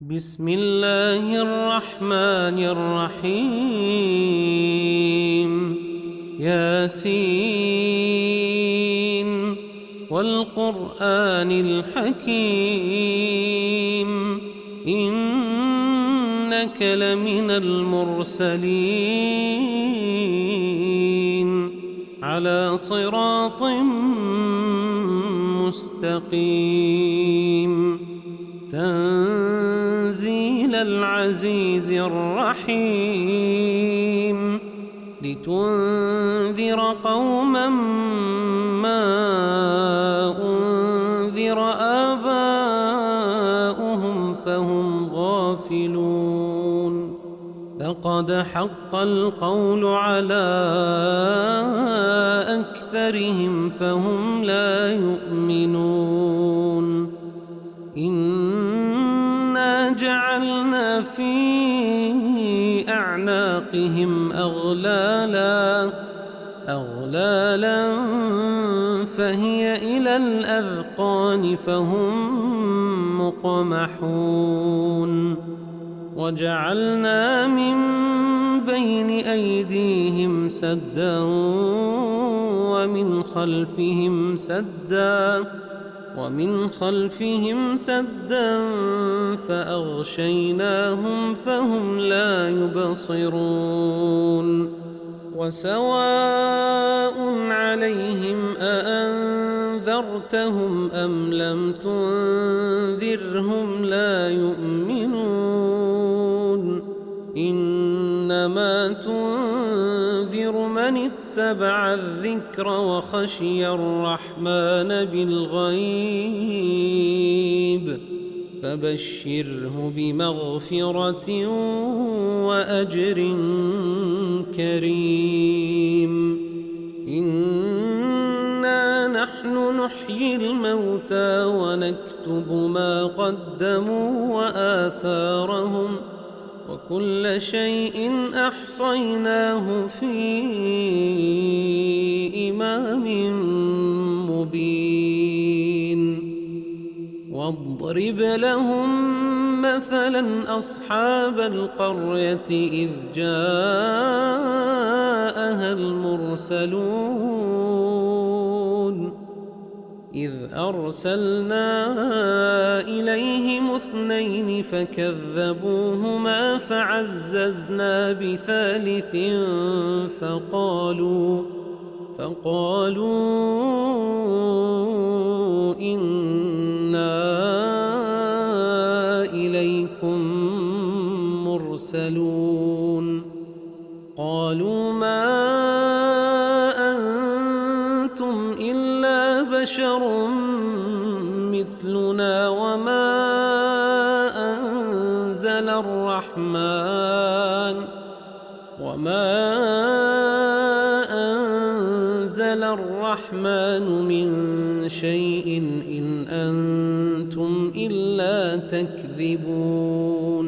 بسم الله الرحمن الرحيم ياسين والقرآن الحكيم إنك لمن المرسلين على صراط مستقيم تنزيل العزيز الرحيم لتنذر قوما ما أنذر آباؤهم فهم غافلون لقد حق القول على أكثرهم فهم لا يؤمنون إنا جعلنا في أعناقهم أغلالا فهي إلى الأذقان فهم مقمحون وجعلنا من بين أيديهم سدا ومن خلفهم سدا فأغشيناهم فهم لا يبصرون وسواء عليهم أأنذرتهم أم لم تنذرهم لا يؤمنون إنما تنذر من اتبع الذكر وخشي الرحمن بالغيب فبشره بمغفرة وأجر كريم إنا نحن نحيي الموتى ونكتب ما قدموا وآثارهم وكل شيء أحصيناه في إمام مبين واضرب لهم مثلا أصحاب القرية إذ جاءها المرسلون إذ أرسلنا إليهم اثنين فكذبوهما فعززنا بثالث فقالوا إنا إليكم مرسلون قالوا ما أنتم إلا بشر مثلنا وما أنزل الرحمن من شيء إن أنتم إلا تكذبون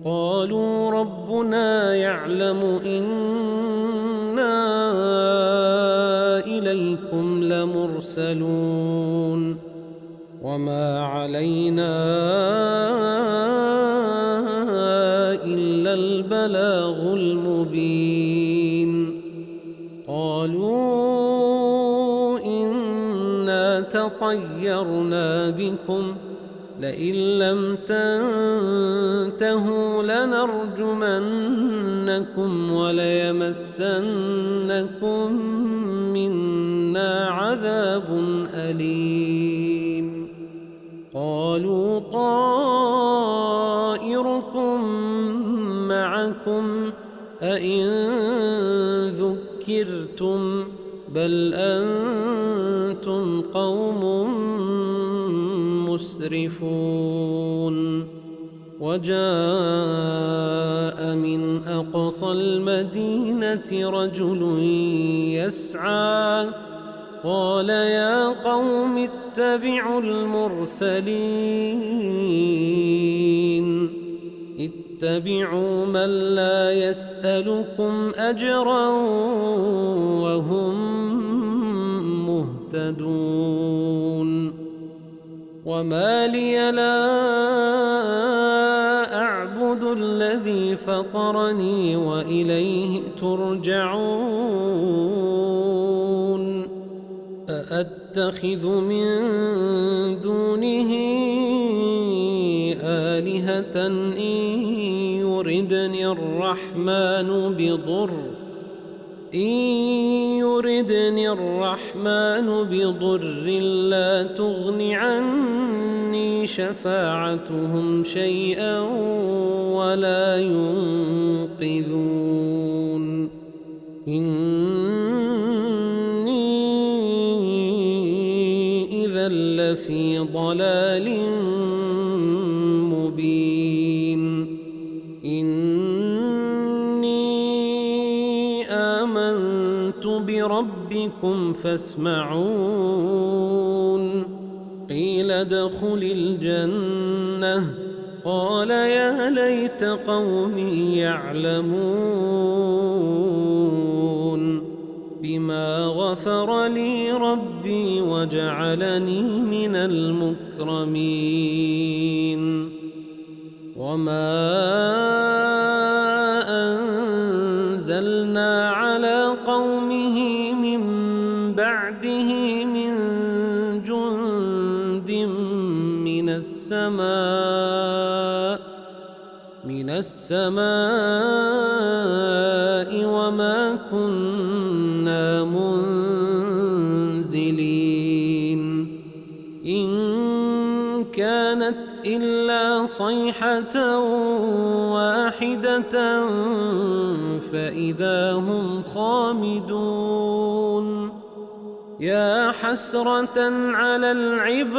قالوا ربنا يعلم إنا إليكم لمرسلون وما علينا إلا البلاغ المبين قالوا إنا تطيرنا بكم لئن لم تنتهوا لنرجمنكم وليمسنكم منا عذاب أليم قالوا طائركم معكم أئن ذكرتم بل أنتم قوم مسرفون وجاء من أقصى المدينة رجل يسعى قال يا قوم اتبعوا المرسلين اتبعوا من لا يسألكم أجرا وهم مهتدون وما لي لا الذي فطرني وإليه ترجعون أأتخذ من دونه آلهة إن يردني الرحمن بضر لا تغن عني شفاعتهم شيئا ولا ينقذون إني إذا لفي ضلال مبين إني آمنت بربكم فاسمعون قيل ادخل الجنة قال يا ليت قومي يعلمون بما غفر لي ربي وجعلني من المكرمين وما أنزلنا على قومه من بعده من جند من السماء وما كنا منزلين إن كانت إلا صيحة واحدة فإذا هم خامدون يا حسرة على العباد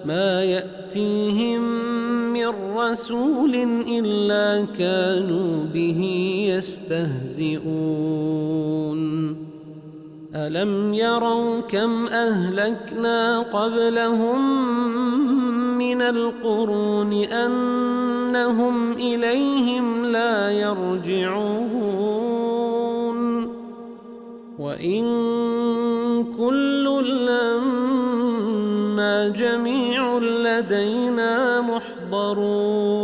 ما يأتيهم من رسول إلا كانوا به يستهزئون ألم يروا كم أهلكنا قبلهم من القرون أنهم إليهم لا يرجعون وإن كل لما جميع لدينا محضرون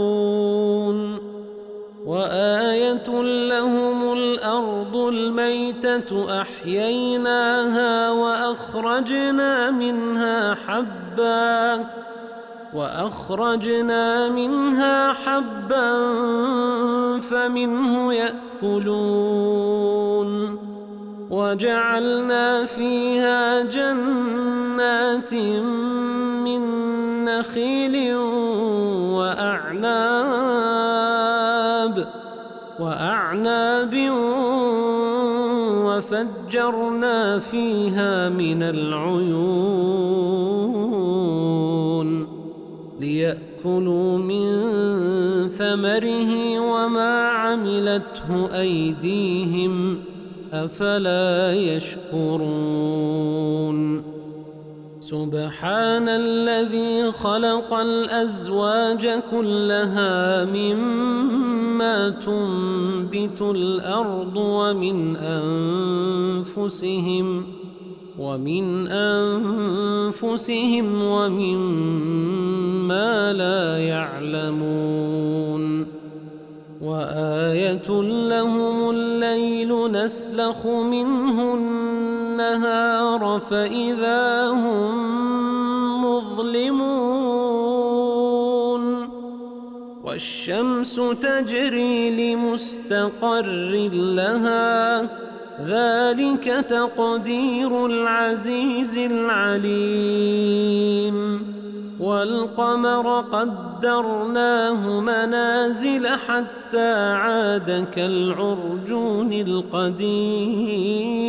وآية لهم الأرض الميتة أحييناها وأخرجنا منها حبا فمنه يأكلون وجعلنا فيها جنات من نخيل وأعناب وفجرنا فيها من العيون ليأكلوا من ثمره وما عملته أيديهم أفلا يشكرون سبحان الذي خلق الأزواج كلها مما تنبت الأرض ومن أنفسهم ومما لا يعلمون وآية لهم الليل نسلخ منه النهار فإذا هم مظلمون والشمس تجري لمستقر لها ذلك تقدير العزيز العليم والقمر قدرناه منازل حتى عاد كالعرجون القديم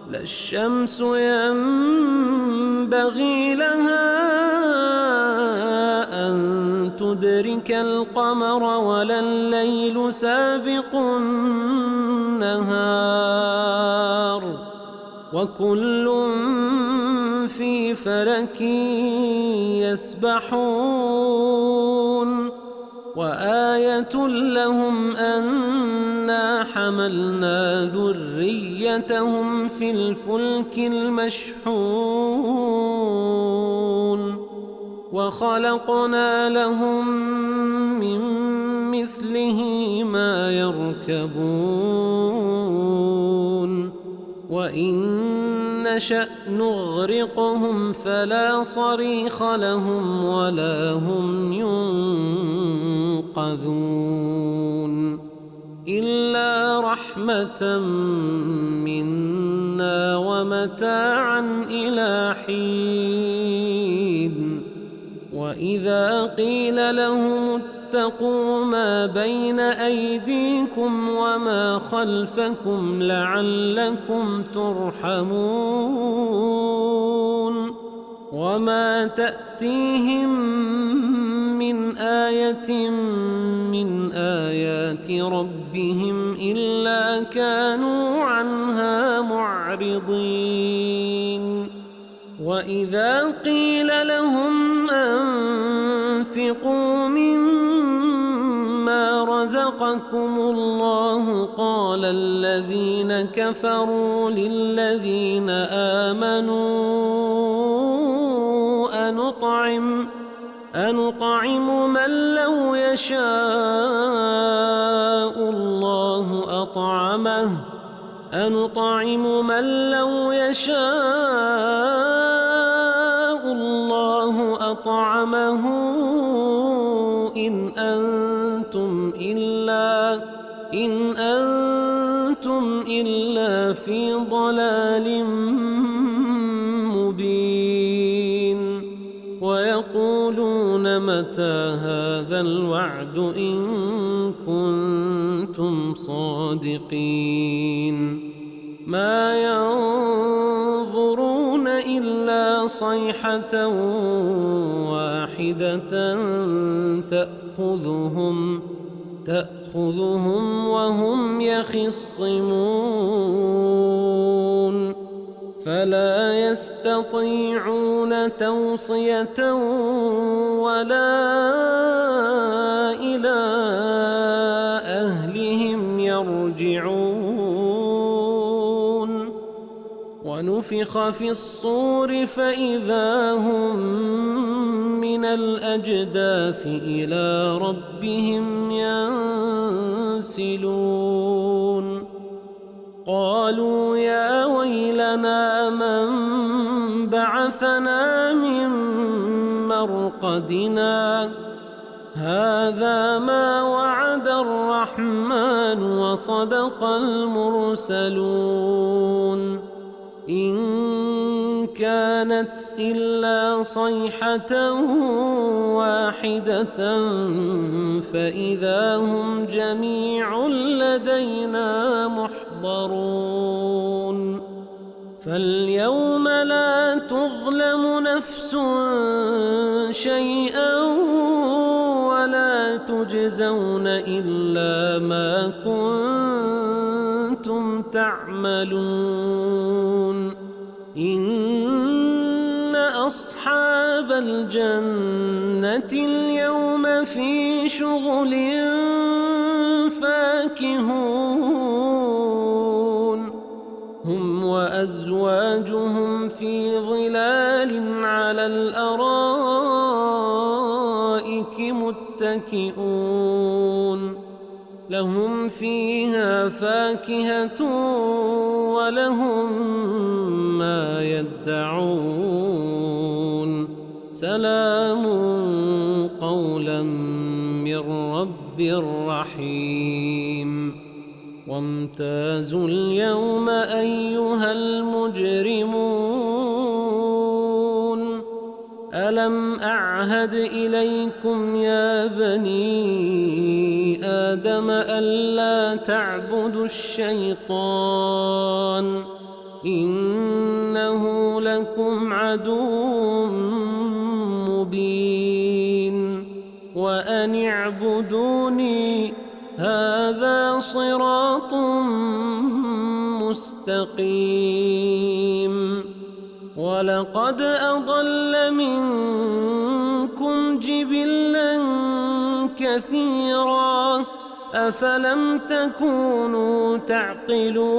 لا الشمس ينبغي لها أن تدرك القمر ولا الليل سابق النهار وكل في فلك يسبحون وآية لهم أنا حملنا ذريتهم في الفلك المشحون وخلقنا لهم من مثله ما يركبون وإن نشأ نغرقهم فلا صريخ لهم ولا هم ينقذون إلا رحمة منا ومتاعا إلى حين وإذا قيل لهم اتقوا ما بين أيديكم وما خلفكم لعلكم ترحمون وما تأتيهم من آية من آيات ربهم إلا كانوا عنها معرضين وإذا قيل لهم أنفقوا مما رزقكم الله قال الذين كفروا للذين آمنوا أنطعم من لو يشاء الله أطعمه أنطعم من لو يشاء الله أطعمه إن أنتم إلا في ضلال مبين ويقولون متى هذا الوعد إن كنتم صادقين ما ينظرون إلا صيحة واحدة تأخذهم وهم يخصمون فلا يستطيعون توصية ولا إلى أهلهم يرجعون ونفخ في الصور فإذا هم من الأجداث إلى ربهم ينسلون قالوا يا ويلنا من بعثنا من مرقدنا هذا ما وعد الرحمن وصدق المرسلون إن كانت إلا صيحة واحدة فإذا هم جميع لدينا محضرون فاليوم لا تظلم نفس شيئا ولا تجزون إلا ما كنتم تعملون إن أصحاب الجنة اليوم في شغل فاكهون هم وأزواجهم في ظلال على الأرائك متكئون لهم فيها فاكهة ولهم ما يدعون سلام قولا من رب رحيم وامتازوا اليوم أيها المجرمون ألم أعهد إليكم يا بني آدم ألا تعبدوا الشيطان إنه لكم عدو مبين وأن اعبدوني هذا صراط مستقيم ولقد أضل منكم جبلا كثيرا أفلم تكونوا تعقلون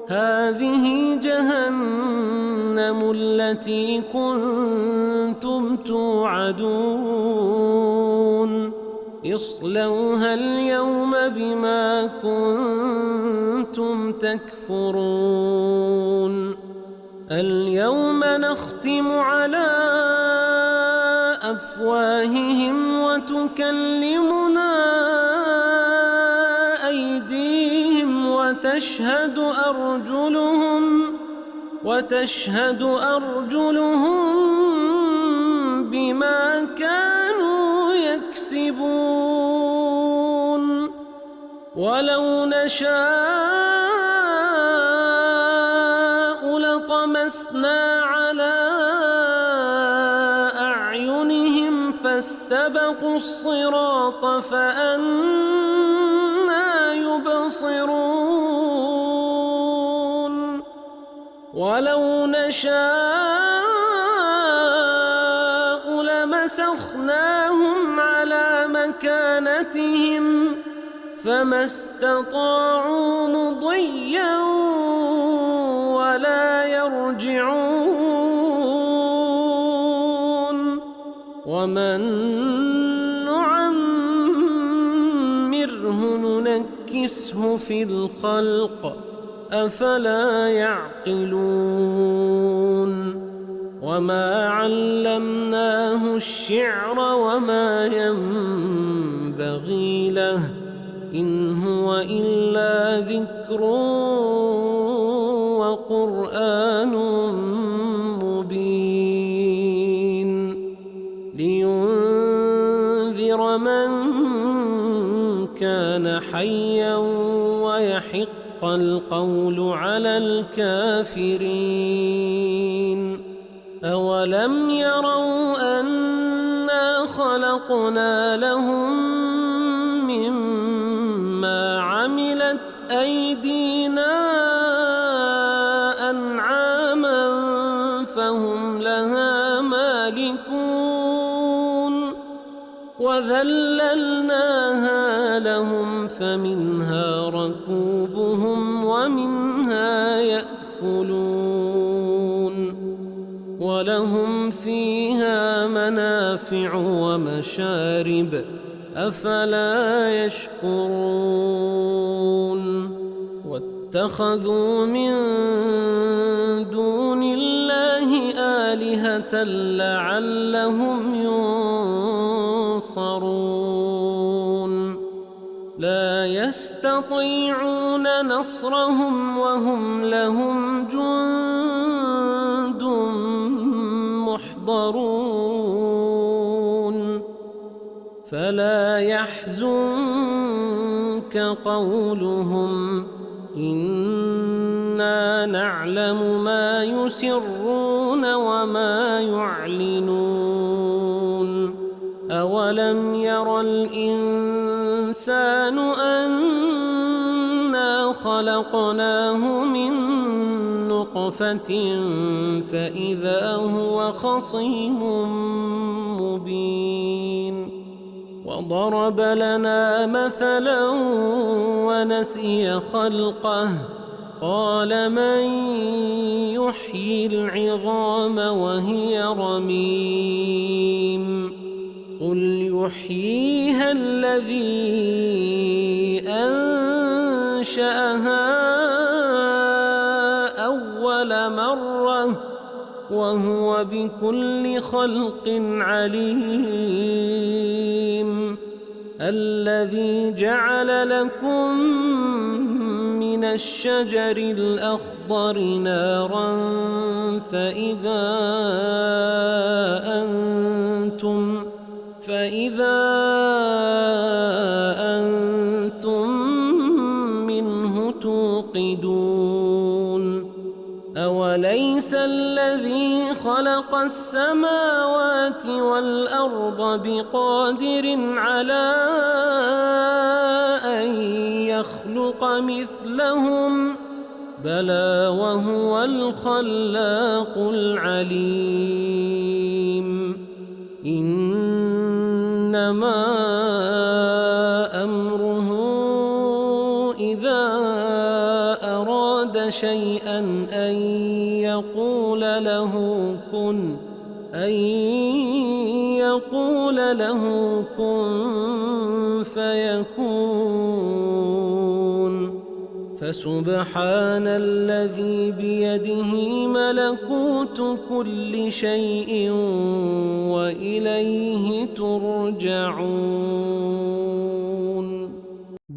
هذه جهنم التي كنتم توعدون اصلوها اليوم بما كنتم تكفرون اليوم نختم على أفواههم وتكلمنا أيديهم وتشهد أرجلهم بما كانوا يكسبون ولو نشاء لطمسنا على أعينهم فاستبقوا الصراط فأنى يبصرون ولو نشاء لمسخناهم على مكانتهم فما استطاعوا مضيا ولا يرجعون ومن نعمره ننكسه في الخلق أفلا يعقلون وما علمناه الشعر وما ينبغي له إن هو إلا ذكر وقرآن مبين لينذر من كان حيا ويحق القول على الكافرين أولم يروا أنا خلقنا لهم مما عملت أيدينا أنعاما فهم لها مالكون وذللناها لهم فمنها ركوبهم ومنها يأكلون ولهم فيها منافع ومشارب أفلا يشكرون واتخذوا من دون الله آلهة لعلهم ينصرون لا يستطيعون نصرهم وهم لهم جند محضرون فلا يحزنك قولهم إنا نعلم ما يسرون وما يعلنون أولم ير الإنسان أنا خلقناه من نطفة فإذا هو خصيم مبين وضرب لنا مثلا ونسي خلقه قال من يحيي العظام وهي رميم قل يحييها الذي أنشأها أول مرة وهو بكل خلق عليم الذي جعل لكم من الشجر الأخضر نارا فإذا أنتم منه توقدون أوليس الذي خلق السماوات والأرض بقادر على أن يخلق مثلهم بلى وهو الخلاق العليم أمره إذا أراد شيئا أن يقول له كن فيكون. فسبحان الذي بيده ملكوت كل شيء وإليه ترجعون.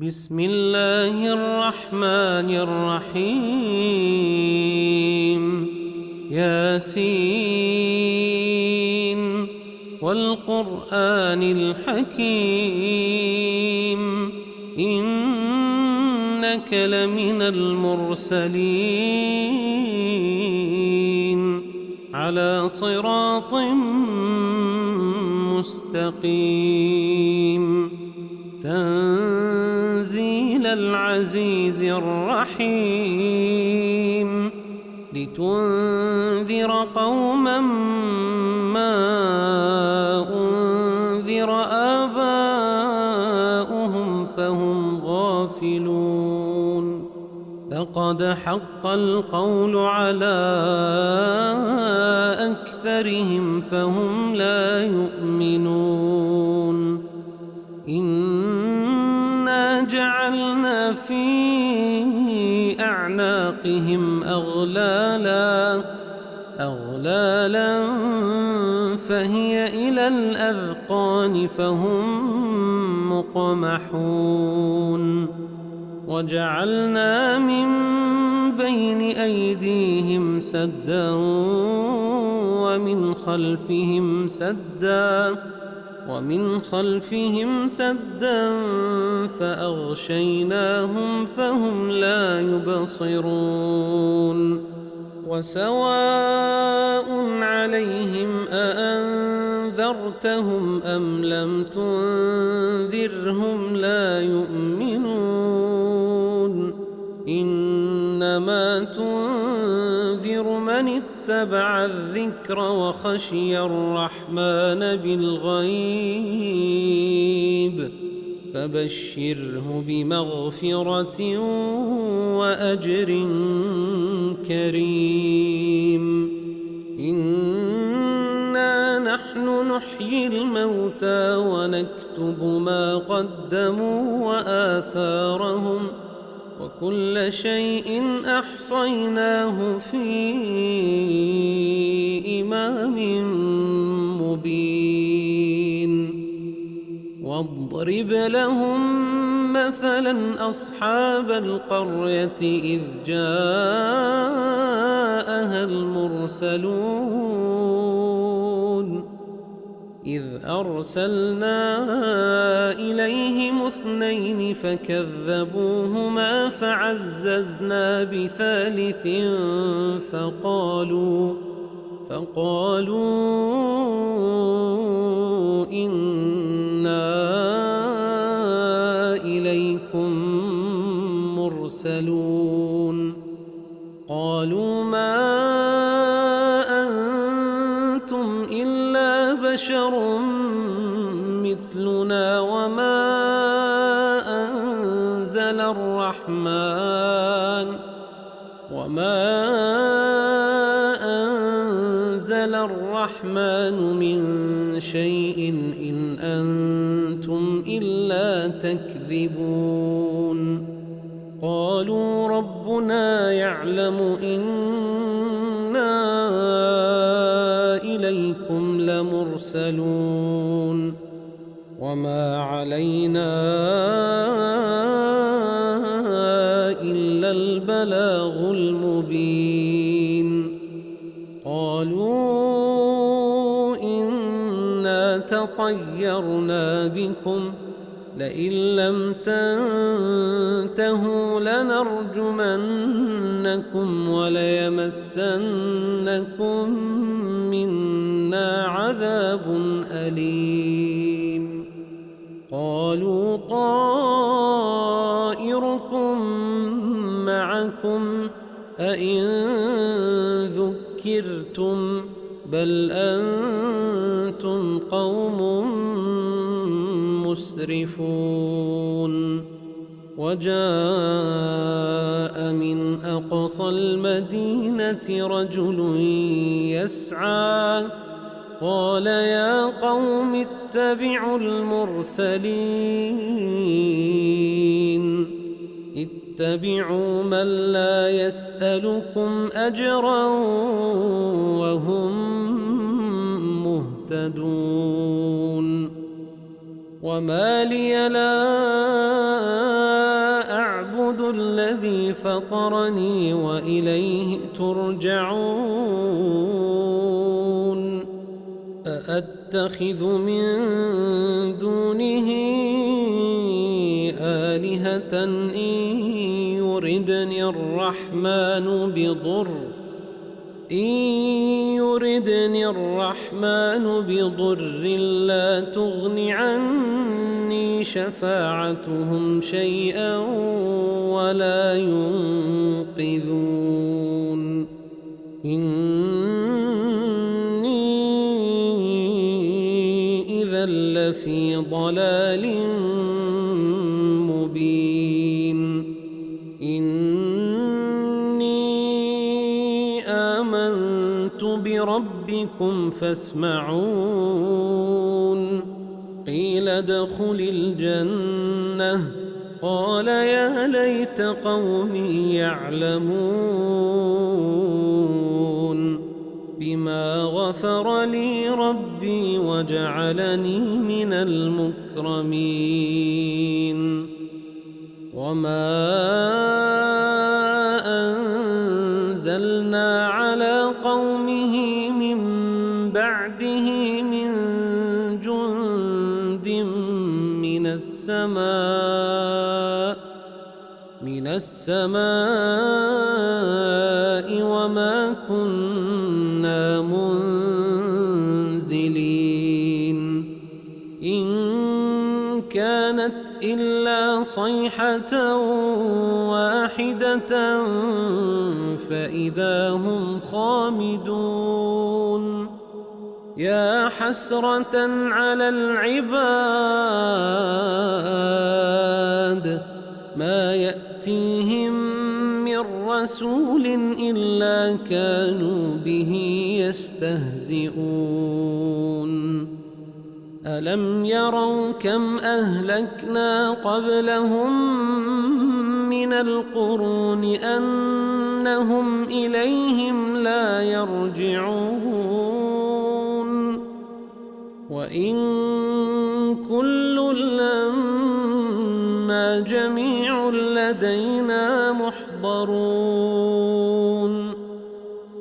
بسم الله الرحمن الرحيم. ياسين والقرآن الحكيم إنك لمن المرسلين على صراط مستقيم تنزيل العزيز الرحيم لتنذر قوما ما أنذر آباؤهم فهم غافلون. لقد حق القول على أكثرهم فهم لا يؤمنون. إنا جعلنا في أعناقهم أغلالا فهي إلى الأذقان فهم مقمحون. وجعلنا من بين أيديهم سدا ومن خلفهم سدا فأغشيناهم فهم لا يبصرون. وسواء عليهم أأنذرتهم أم لم تنذرهم لا يؤمنون. إنما تنذر من اتبع الذكر وخشي الرحمن بالغيب فبشره بمغفرة وأجر كريم. إنا نحن نحيي الموتى ونكتب ما قدموا وآثارهم وكل شيء أحصيناه في إمام مبين. واضرب لهم مثلا أصحاب القرية إذ جاءها المرسلون إذ أرسلنا إليهم 2 فكذبوهما فعززنا بثالث فقالوا إنا إليكم مرسلون. قالوا ما أنتم إلا بشر مثلنا وما أنزل الرحمن من شيء إن أنتم إلا تكذبون. قالوا ربنا يعلم إنا إليكم لمرسلون وما علينا إلا البلاغ المبين. قالوا إنا تطيرنا بكم لئن لم تنتهوا لنرجمنكم وليمسنكم منا عذاب أليم. قالوا طائركم معكم أئن ذكرتم بل أنتم قوم مسرفون وجاء من أقصى المدينة رجل يسعى قال يا قوم اتبعوا المرسلين اتبعوا من لا يسألكم أجرا وهم مهتدون وما لي لا أعبد الذي فطرني وإليه ترجعون أأتخذ من دونه آلهة إن يردني الرحمن بضر لا تغن عني شفاعتهم شيئا ولا ينقذون إني إذا لفي ضلال مبين إني آمنت بربكم فاسمعون قيل ادخل الجنة قال يا ليت قومي يعلمون بما غفر لي ربي وجعلني من المكرمين وما أنزلنا على قومه من بعده من جند من السماء وما كنا منزلين إن كانت إلا صيحة واحدة فإذا هم خامدون يا حسرة على العباد ما يأتيهم من رسول إلا كانوا به يستهزئون ألم يروا كم أهلكنا قبلهم من القرون أنهم إليهم لا يرجعون وإن كل لما جميع لدينا محضرون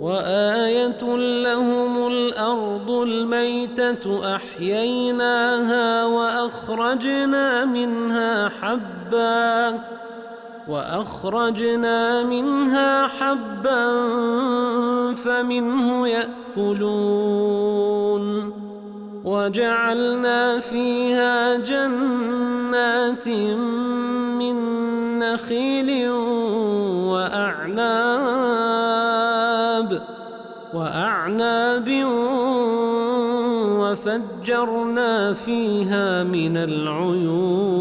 وآية لهم الأرض الميتة أحييناها وأخرجنا منها حبا فمنه يأكلون وجعلنا فيها جنات من نخيل وأعناب وفجرنا فيها من العيون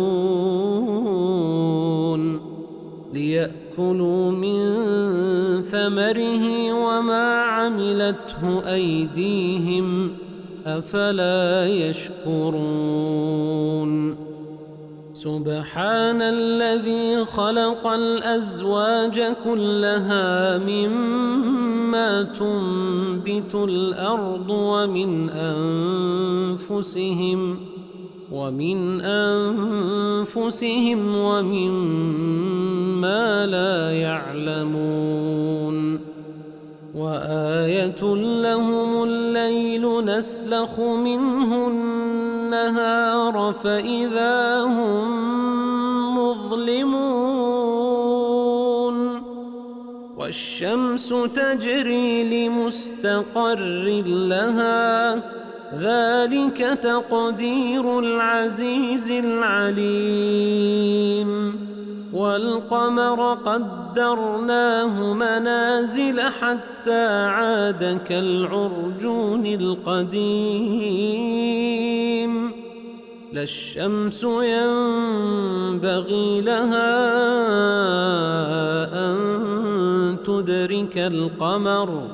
ليأكلوا من ثمره وما عملته أيديهم أفلا يشكرون سبحان الذي خلق الأزواج كلها مما تنبت الأرض ومن أنفسهم ومما لا يعلمون وآية لهم الليل نسلخ منه النهار فإذا هم مظلمون والشمس تجري لمستقر لها ذلك تقدير العزيز العليم والقمر قدرناه منازل حتى عاد كالعرجون القديم لا الشمس ينبغي لها أن تدرك القمر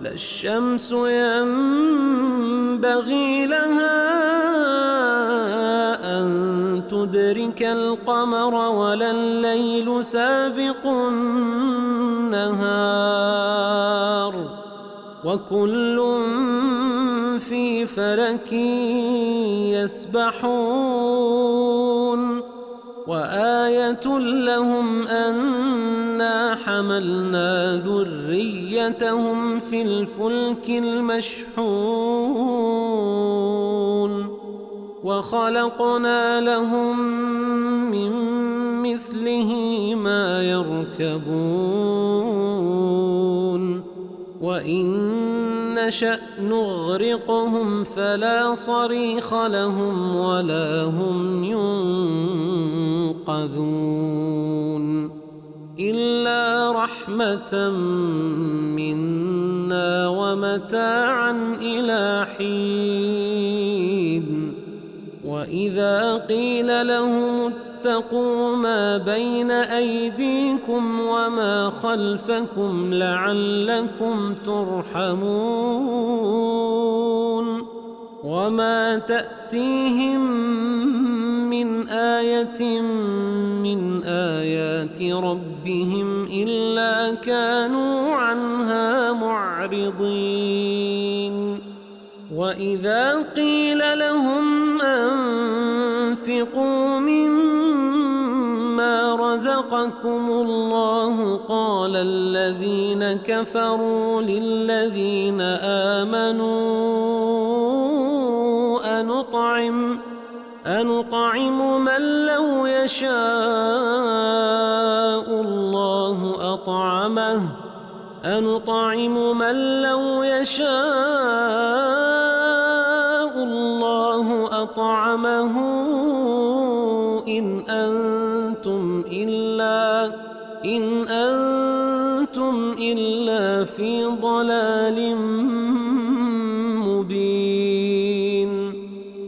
لا الشمس ينبغي لها أن تدرك القمر ولا الليل سابق النهار وكل في فلك يسبحون وآية لهم أنا حملنا ذريتهم في الفلك المشحون وخلقنا لهم من مثله ما يركبون وإن نشأ نغرقهم فلا صريخ لهم ولا هم ينقذون إلا رحمة منا ومتاعا إلى حين وإذا قيل لهم اتقوا ما بين أيديكم وما خلفكم لعلكم ترحمون وما تأتيهم من آية من آيات ربهم إلا كانوا عنها معرضين وإذا قيل لهم أنفقوا مما رزقكم الله قال الذين كفروا للذين آمنوا أنطعم من لو يشاء الله أطعمه إن أنتم إلا في ضلال مبين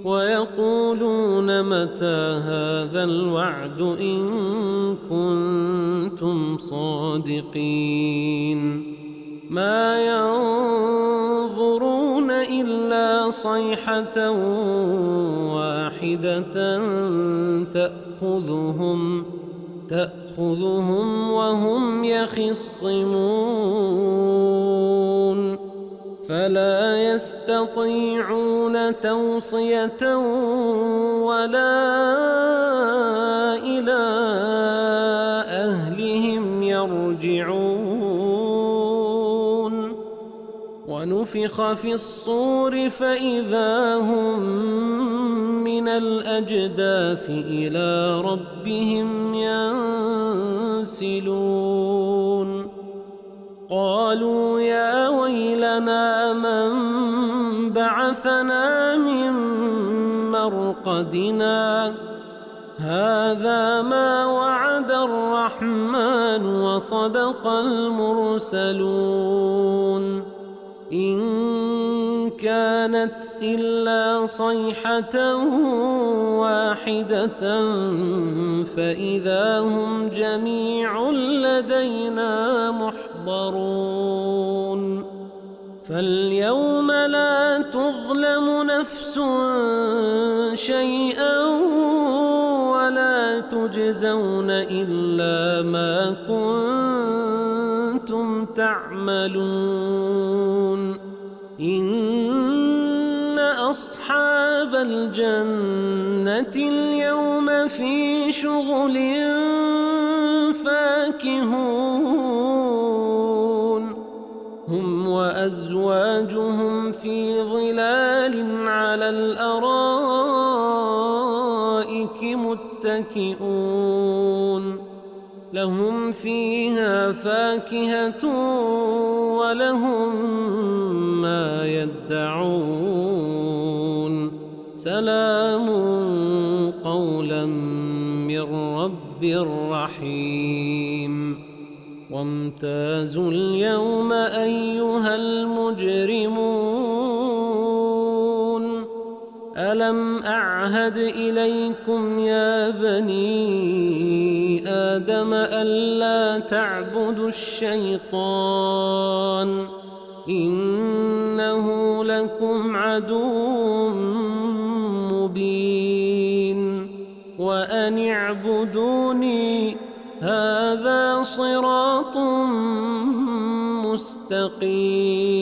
ويقولون متى هذا الوعد إن كنتم صادقين ما ينظرون إلا صيحة واحدة تأخذهم وهم يخصمون فلا يستطيعون توصية ولا إلى أهلهم يرجعون ونفخ في الصور فإذا هم من الأجداث إلى ربهم ينسلون قالوا يا ويلنا من بعثنا من مرقدنا هذا ما وعد الرحمن وصدق المرسلون إن كانت إلا صيحة واحدة فإذا هم جميع لدينا محضرون فاليوم لا تظلم نفس شيئا ولا تجزون إلا ما كنتم تعملون إن أصحاب الجنة اليوم في شغل فاكهون هم وأزواجهم في ظلال على الأرائك متكئون لهم فيها فاكهة ولهم ما يدعون سلام قولا من رب رحيم وامتازوا اليوم أيها المجرمون ألم أعهد إليكم يا بني آدم ألا تعبدوا الشيطان إنه لكم عدو مبين وأن اعبدوني هذا صراط مستقيم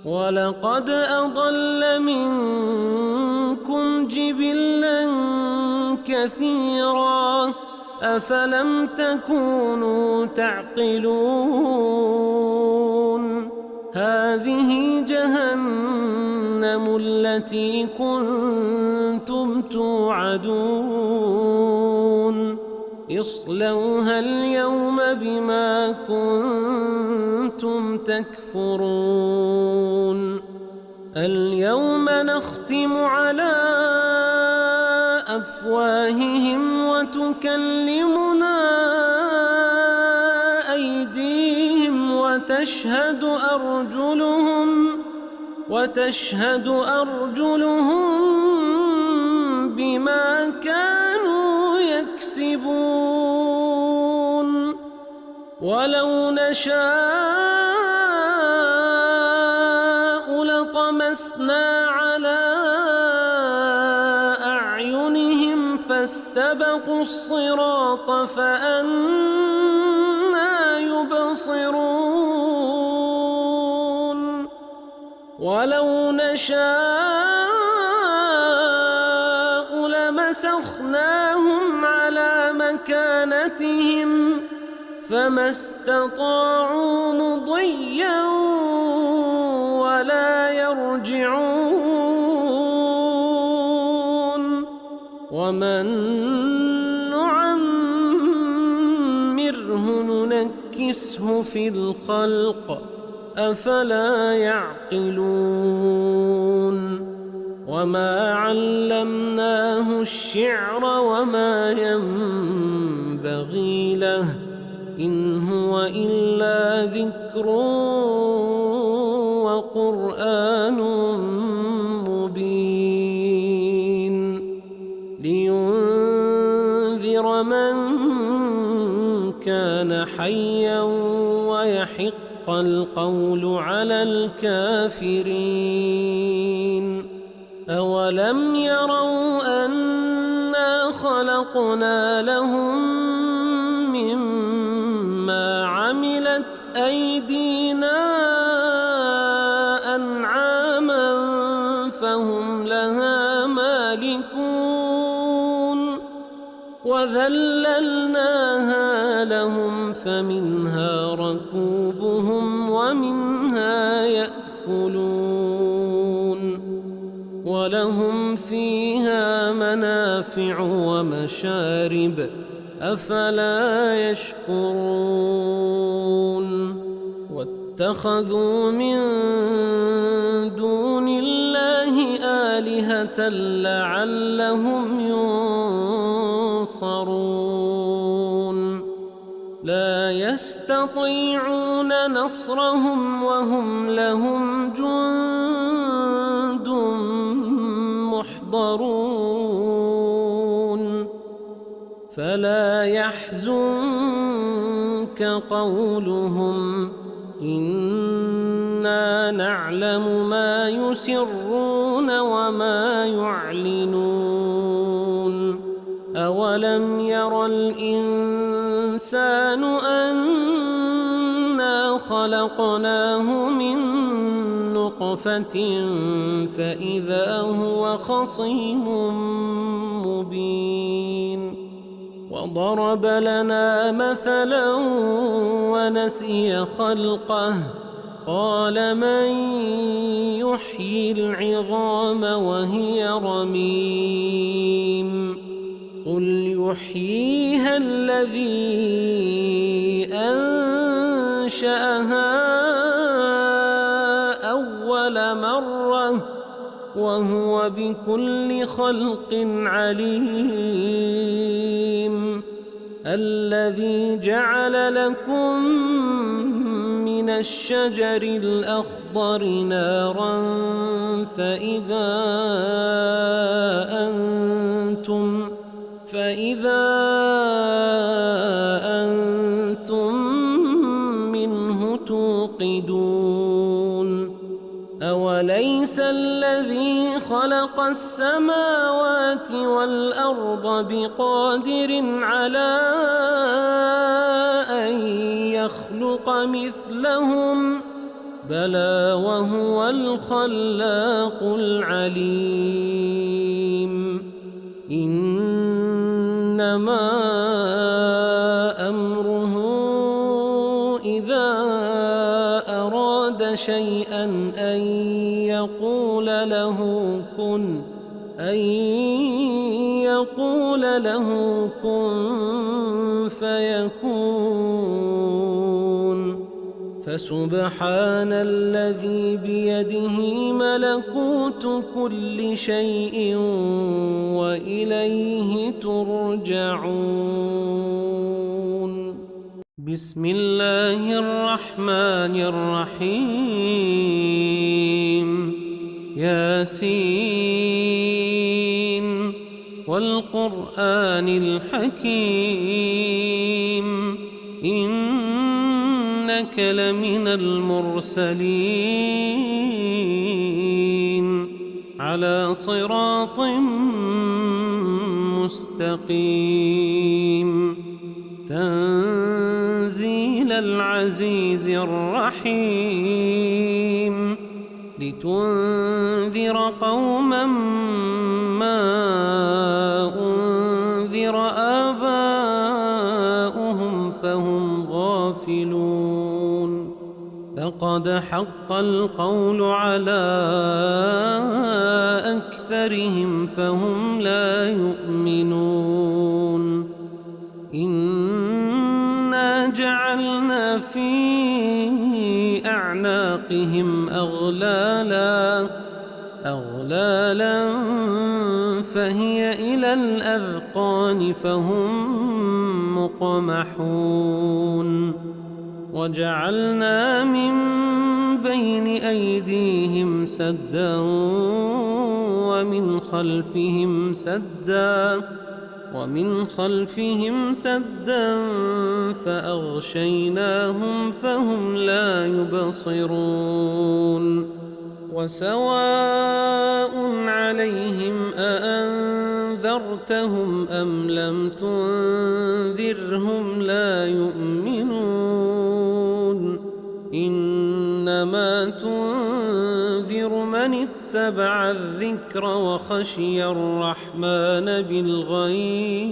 ولقد أضل منكم جبلا كثيرا أفلم تكونوا تعقلون هذه جهنم التي كنتم توعدون اصلوها اليوم بما كنتم تكفرون اليوم نختم على أفواههم وتكلمنا أيديهم وتشهد أرجلهم بما كانوا يكسبون ولو نشاء لطمسنا على أعينهم فاستبقوا الصراط فأنى يبصرون ولو نشاء لمسخناهم على مكانتهم فما استطاعوا مضيا ولا يرجعون ومن نعمره ننكسه في الخلق أفلا يعقلون وما علمناه الشعر وما ينبغي له إن هو إلا ذكر وقرآن مبين لينذر من كان حيا ويحق القول على الكافرين أولم يروا أنا خلقنا لهم مما عملت أيدينا أنعاما فهم لها مالكون وذللناها لهم فمنها ركوبهم ومنها يأكلون ولهم فيها منافع ومشارب أفلا يشكرون واتخذوا من دون الله آلهة لعلهم ينصرون لا يستطيعون نصرهم وهم لهم جند محضرون فلا يحزنك قولهم إنا نعلم ما يسرون وما يعلنون أولم ير الإنسان أنا خلقناه من نطفة فإذا هو خصيم مبين وضرب لنا مثلا ونسي خلقه قال من يحيي العظام وهي رميم قل يحييها الذي أنشأها أول مرة وهو بكل خلق عليم الذي جعل لكم من من الشجر الأخضر نارا فإذا أنتم منه توقدون أوليس الذي خلق السماوات والأرض بقادر على أن يخلق مثلهم بلى وهو الخلاق العليم إنما أمره إذا أراد شيئا أن يقول له كن فيكون فسبحان الذي بيده ملكوت كل شيء وإليه ترجعون. بسم الله الرحمن الرحيم. ياسين والقرآن الحكيم إنك لمن المرسلين على صراط مستقيم تنزيل العزيز الرحيم لتنذر قوما ما أنذر آباؤهم فهم غافلون لقد حق القول على أكثرهم فهم لا يؤمنون إنا جعلنا في أعناقهم أغلالا فهي إلى الأذقان فهم مقمحون وجعلنا من بين أيديهم سدا ومن خلفهم سدا فأغشيناهم فهم لا يبصرون وسواء عليهم أأنذرتهم أم لم تنذرهم لا يؤمنون إنما تنذر من اتبع الذكر وخشي الرحمن بالغيب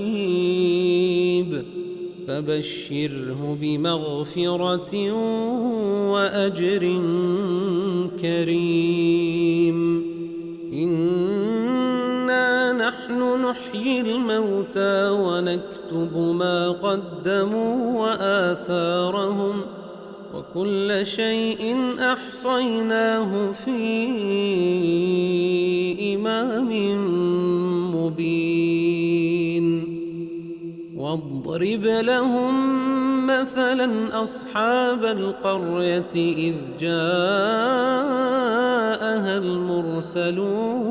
فبشره بمغفرة وأجر كريم إنا نحن نحيي الموتى ونكتب ما قدموا وآثارهم وكل شيء أحصيناه في إمام مبين واضرب لهم مثلا أصحاب القرية إذ جاءها المرسلون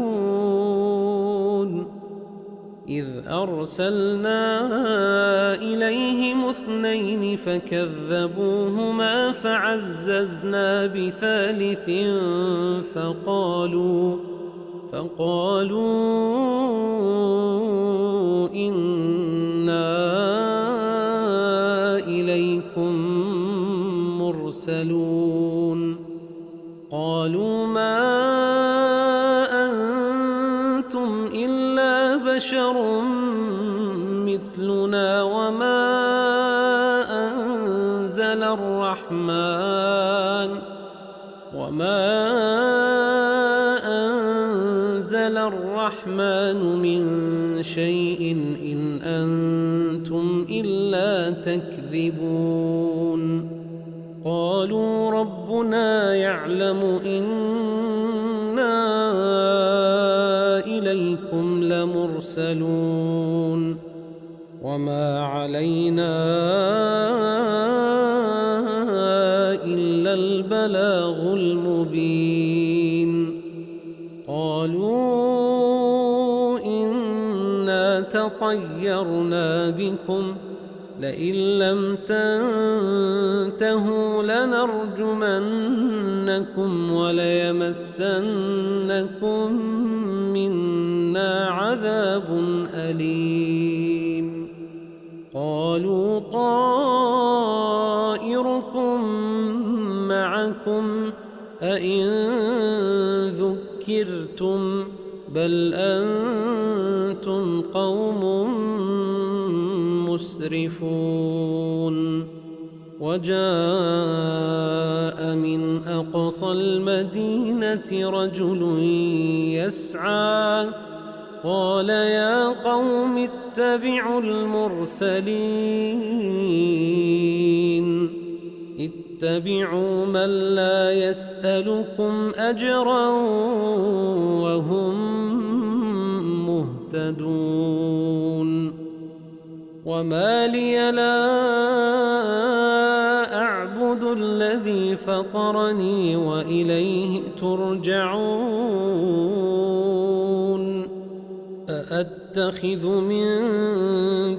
إذ أرسلنا إليهم 2 فكذبوهما فعززنا بثالث فقالوا إنا إليكم مرسلون قالوا ما أنتم إلا بشر مثلنا وما أنزل الرحمن من شيء إن أنتم إلا تكذبون قالوا ربنا يعلم إنا إليكم لمرسلون وما علينا إلا إلا البلاغ المبين. قالوا إنا تطيرنا بكم لئن لم تنتهوا لنرجمنكم وليمسنكم منا عذاب أليم. قالوا طائركم معكم أئن ذكرتم بل أنتم قوم مسرفون. وجاء من أقصى المدينة رجل يسعى قال يا قوم اتبعوا المرسلين اتبعوا من لا يسألكم أجرا وهم مهتدون. وما لي لا أعبد الذي فطرني وإليه ترجعون. أأتخذ من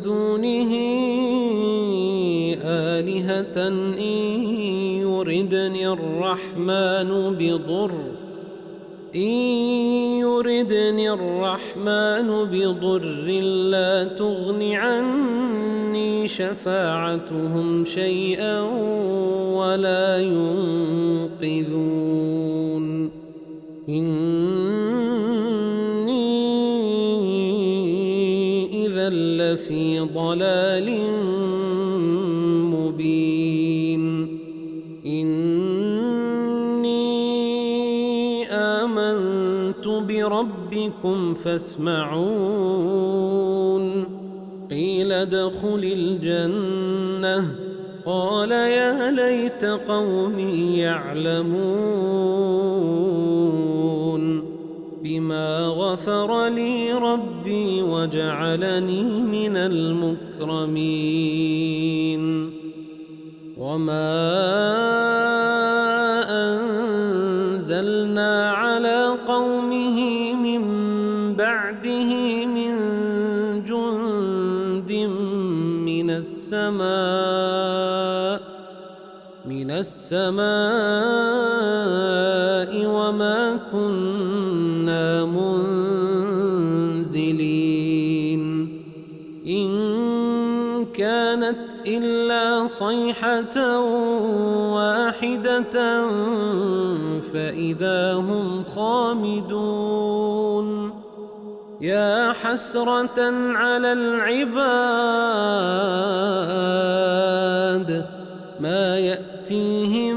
دونه آلهة إن يردني الرحمن بضر لا تغن عني شفاعتهم شيئا ولا ينقذون. إني إذا لفي ضلال مبين. إني آمنت بربكم فاسمعون. قيل ادخل الجنة قال يا ليت قومي يعلمون بما غفر لي ربي وجعلني من المكرمين. وما أنزلنا على قومه من بعده من جند من السماء وما كنا منزلين. إن كانت إلا صيحة واحدة فإذا هم خامدون. يا حسرة على العباد ما يأتيهم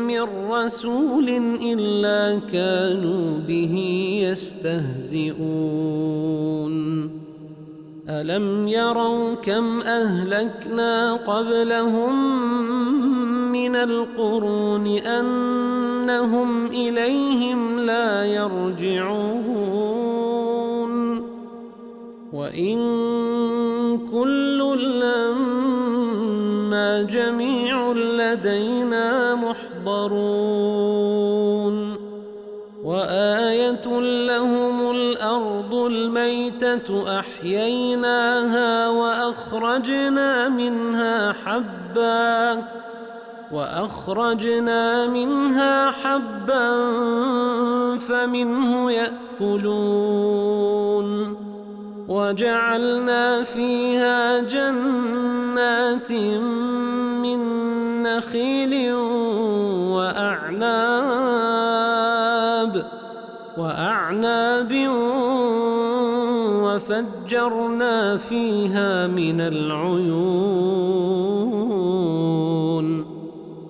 من رسول إلا كانوا به يستهزئون. ألم يروا كم أهلكنا قبلهم من القرون أنهم إليهم لا يرجعون. وإن كل لما جميع لدينا محضرون. وآية لهم الأرض الميتة أحييناها وأخرجنا منها حبا فمنه يأكلون. وجعلنا فيها جنات من نخيل وأعناب وفجرنا فيها من العيون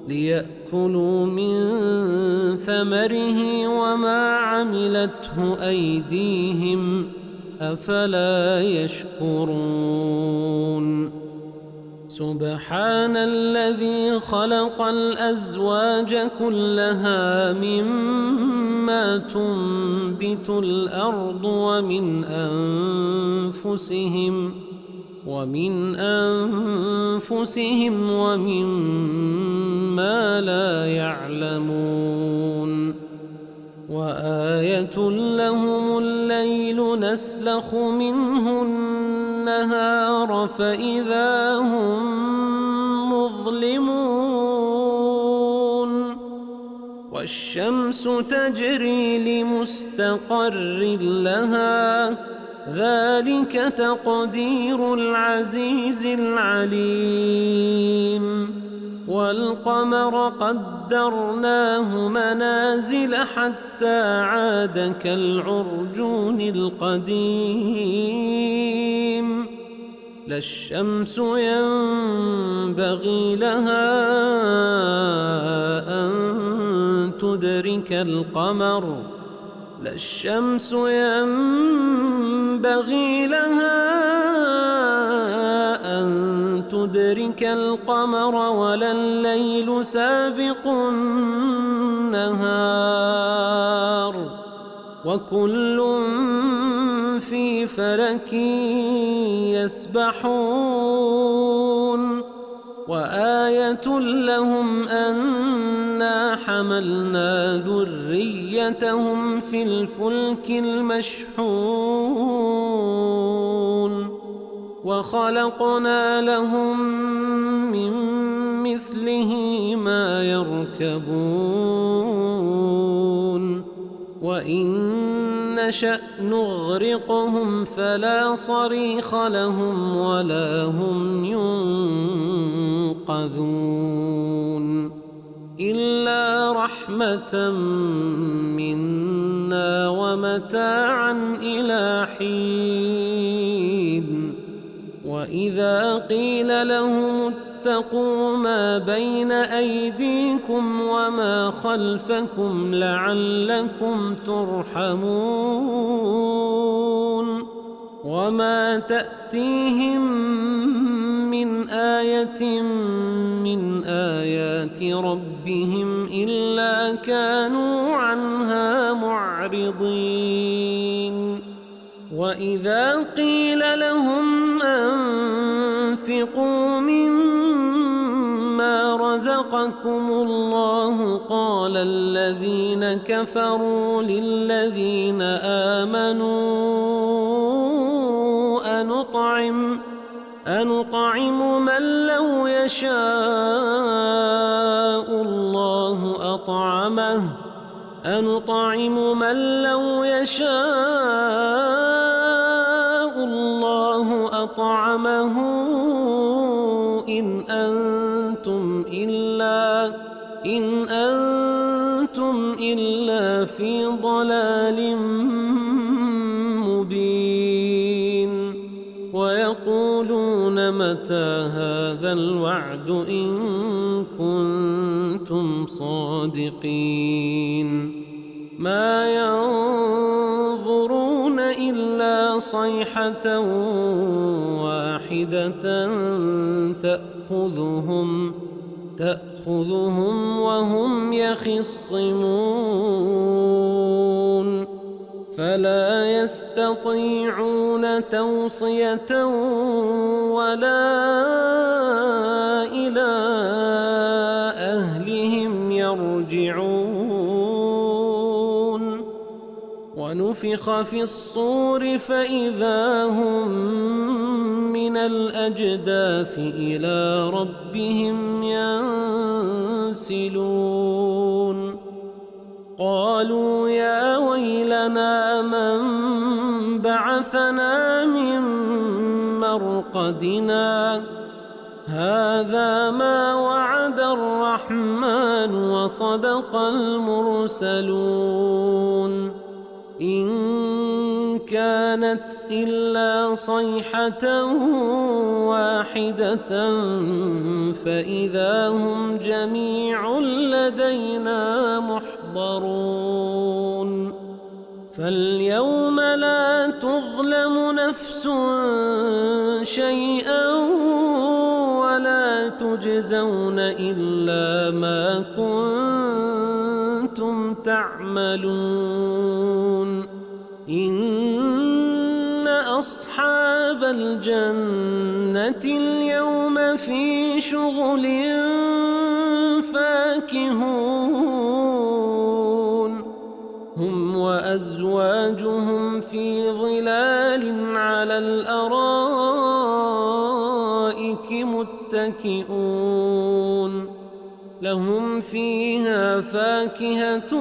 ليأكلوا من ثمره وما عملته أيديهم أفلا يشكرون. سبحان الذي خلق الأزواج كلها مما تنبت الأرض ومن ومن أنفسهم ومما لا يعلمون وآية لهم الليل نسلخ منه النهار فإذا هم مظلمون والشمس تجري لمستقر لها ذلك تقدير العزيز العليم والقمر قدرناه منازل حتى عاد كالعرجون القديم لا الشمس ينبغي لها أن تدرك القمر لا الشمس ينبغي لها أن تدرك القمر ولا الليل سابق النهار وكل في فلك يسبحون وآية لهم أنا حملنا ذريتهم في الفلك المشحون وخلقنا لهم من مثله ما يركبون وإن نشأ نغرقهم فلا صريخ لهم ولا هم ينقذون إلا رحمة منا ومتاعا إلى حين وإذا قيل لهم اتقوا ما بين أيديكم وما خلفكم لعلكم ترحمون وما تأتيهم من آية من آيات ربهم إلا كانوا عنها معرضين وإذا قيل لهم أنفقوا مما رزقكم الله قال الذين كفروا للذين آمنوا أنطعم من لو يشاء الله أطعمه أنطعم من لو يشاء الله أطعمه إن أنتم إلا في ضلال مبين ويقولون متى هذا الوعد إن كنتم صادقين ما ينظرون إلا صيحة واحدة تأخذهم وهم يخصمون فلا يستطيعون توصية ولا إلى أهلهم يرجعون ونفخ في الصور فإذا هم من الأجداث إلى ربهم ينسلون قالوا يا ويلنا من بعثنا من مرقدنا هذا ما وعد الرحمن وصدق المرسلون إن كانت إلا صيحة واحدة فإذا هم جميع لدينا محضرون فاليوم لا تظلم نفس شيئا ولا تجزون إلا ما كنتم تعملون إن أصحاب الجنة اليوم في شغل فاكهون هم وأزواجهم في ظلال على الأرائك متكئون لهم فيها فاكهة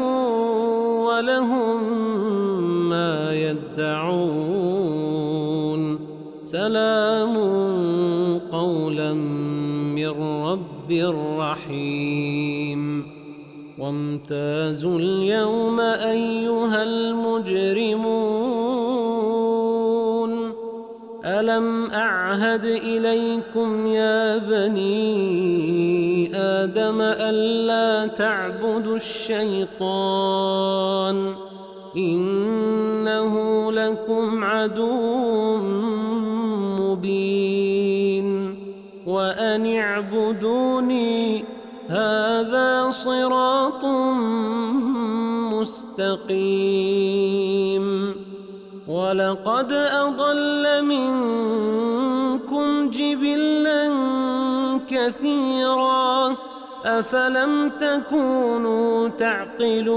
ولهم ما يدعون سلام قولا من رب رحيم وامتازوا اليوم أيها المجرمون ألم أعهد إليكم يا بني آدم ألا تعبدوا الشيطان إنه لكم عدو مبين وأن اعبدوني هذا صراط مستقيم ولقد أضل منكم جبلا كثيرا أفلم تكونوا تعقلون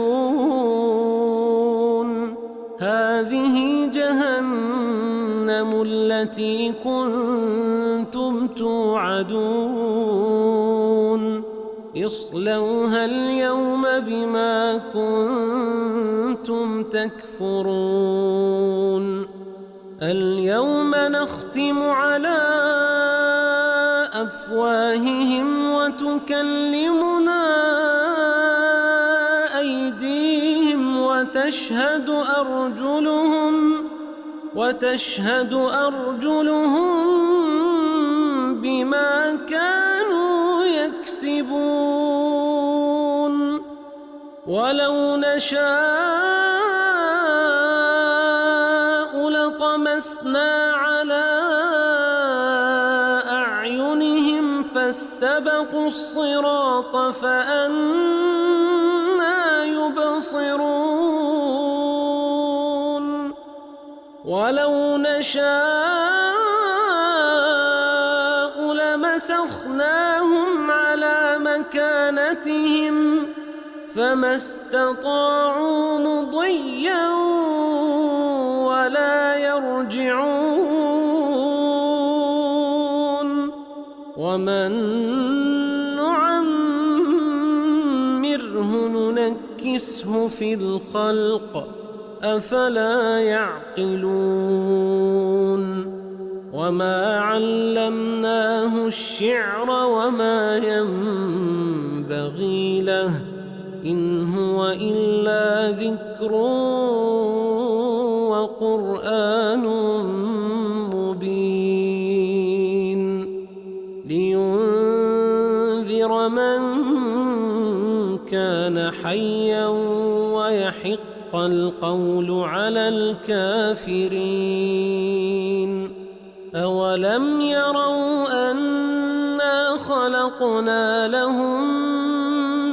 هذه جهنم التي كنتم توعدون اصلوها اليوم بما كنتم تكفرون اليوم نختم على أفواههم وتكلمنا أيديهم وتشهد أرجلهم بما كانوا يكسبون ولو نشاء لطمسنا على أعينهم فاستبقوا الصراط فأنى يبصرون ولو نشاء لمسخناهم على مكانتهم فما استطاعوا مضيا ولا يرجعون ومن نعمره ننكسه في الخلق أفلا يعقلون وما علمناه الشعر وما ينبغي له إن هو إلا ذكر وقرآن مبين لينذر من كان حيا ويحق القول على الكافرين أولم يروا أنا خلقنا لهم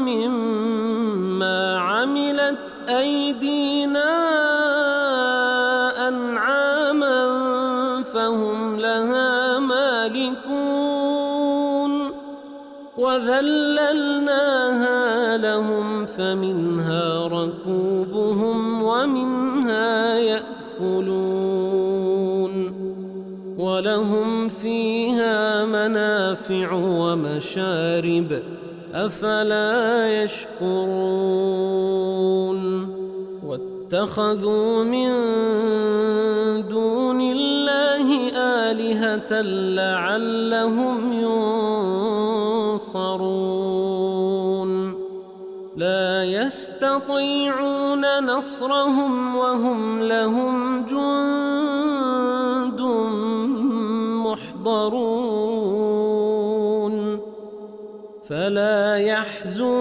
مما عملت أيدينا أنعاما فهم لها مالكون وذللناها لهم فمنها ركوبهم ومنها يأكلون ولهم فيها منافع ومشارب أفلا يشكرون واتخذوا من دون الله آلهة لعلهم ينصرون لا يستطيعون نصرهم وهم لهم جند محضرون فلا يحزنك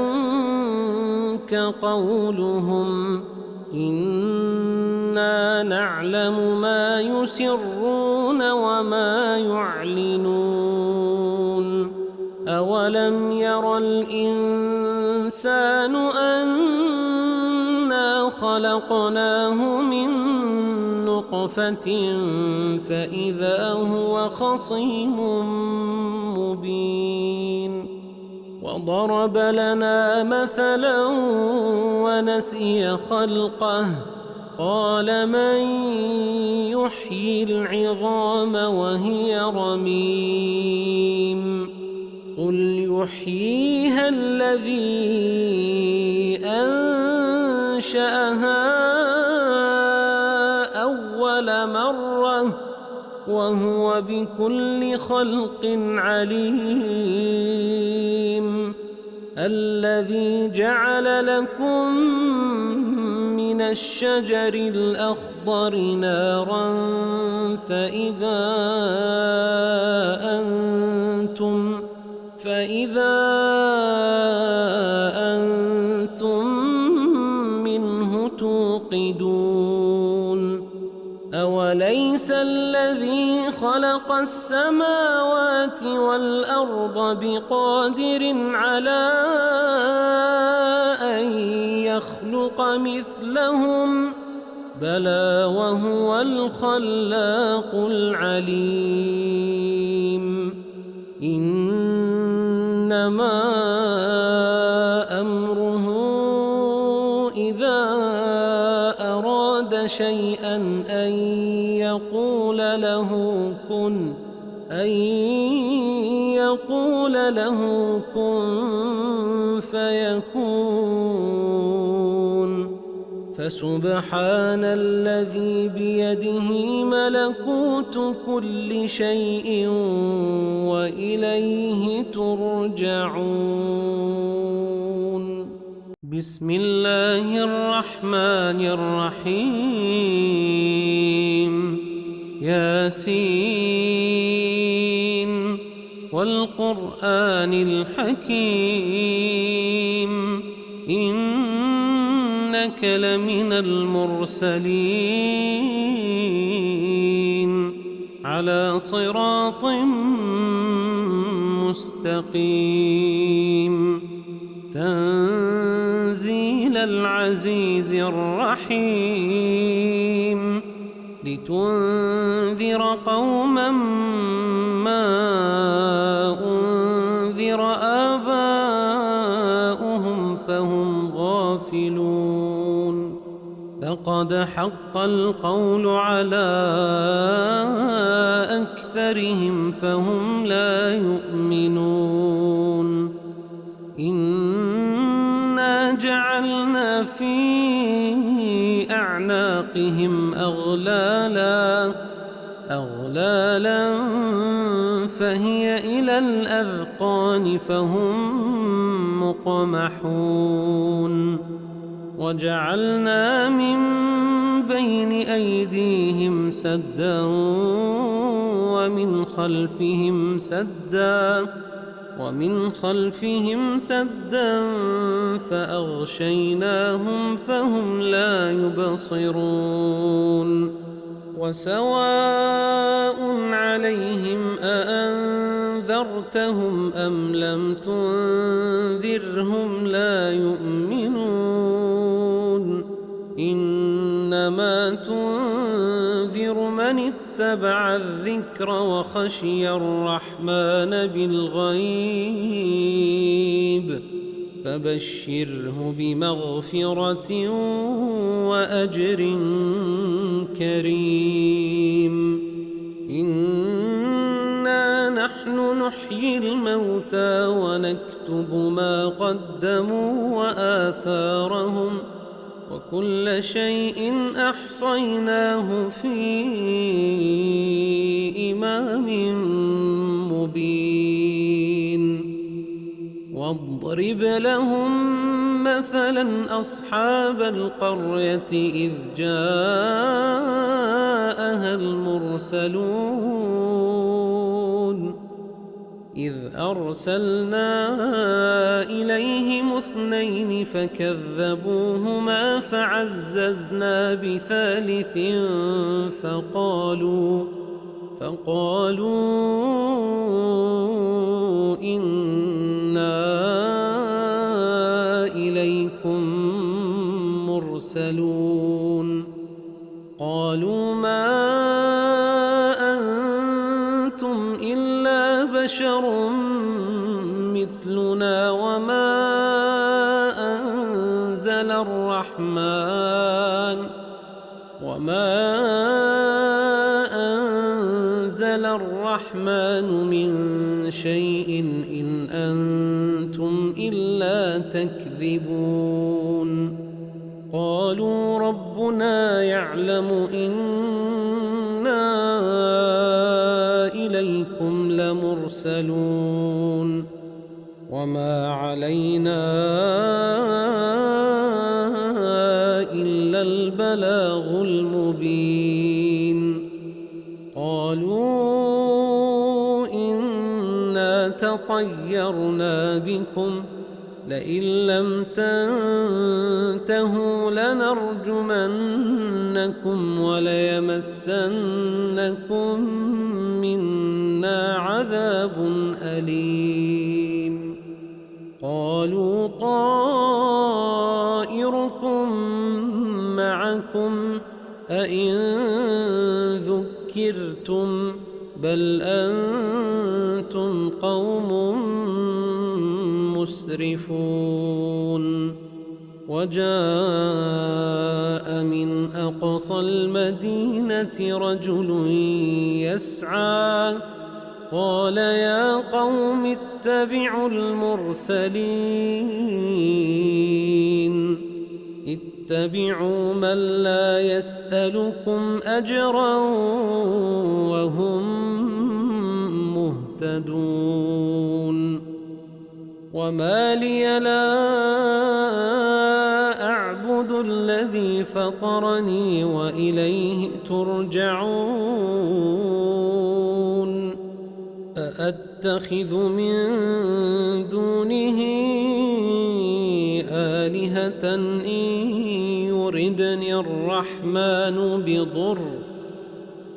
قولهم إنا نعلم ما يسرون وما يعلنون أولم ير الإنسان أنا خلقناه من نطفة غرفة فإذا هو خصيم مبين وضرب لنا مثلا ونسي خلقه قال من يحيي العظام وهي رميم قل يحييها الذي أنشأها أول مرة وهو بكل خلق عليم الذي جعل لكم من الشجر الأخضر نارا فإذا أنتم منه توقدون أوليس الذي خلق السماوات والأرض بقادر على أن يخلق مثلهم بلى وهو الخلاق العليم إنما أمره إذا أراد شيئا أن يقول له كن فيكون فسبحان الذي بيده ملكوت كل شيء وإليه ترجعون بسم الله الرحمن الرحيم ياسين والقرآن الحكيم إنك لمن المرسلين على صراط مستقيم تنزيل العزيز الرحيم لتنذر قوما ما أنذر آباؤهم فهم غافلون لقد حق القول على أكثرهم فهم لا يؤمنون إنا جعلنا في أعناقهم أغلالا فهي إلى الأذقان فهم مقمحون وجعلنا من بين أيديهم سدا ومن خلفهم سدا فأغشيناهم فهم لا يبصرون وسواء عليهم أأنذرتهم أم لم تنذرهم لا يؤمنون إنما تنذر من اتبع الذكر وخشي الرحمن بالغيب فبشره بمغفرة وأجر كريم إنا نحن نحيي الموتى ونكتب ما قدموا وآثارهم وكل شيء أحصيناه في إمام مبين واضرب لهم مثلا أصحاب القرية إذ جاءها المرسلون إذ أرسلنا إليهم اثنين فكذبوهما فعززنا بثالث فقالوا إنا إليكم مرسلون قالوا ما أنتم إلا بشر مثلنا وما أنزل الرحمن من شيء إن أنتم إلا تكذبون قالوا ربنا يعلم إنا إليكم لمرسلون وما علينا إلا البلاغ المبين قالوا إنا تطيرنا بكم لئن لم تنتهوا لنرجمنكم وليمسنكم منا عذاب أليم قالوا طائركم معكم أئن ذكرتم بل أنتم قوم مسرفون وجاء من أقصى المدينة رجل يسعى قال يا قوم اتبعوا المرسلين اتبعوا من لا يسألكم أجرا وهم مهتدون وما لي لا أعبد الذي فطرني وإليه ترجعون أأتخذ من دونه آلهة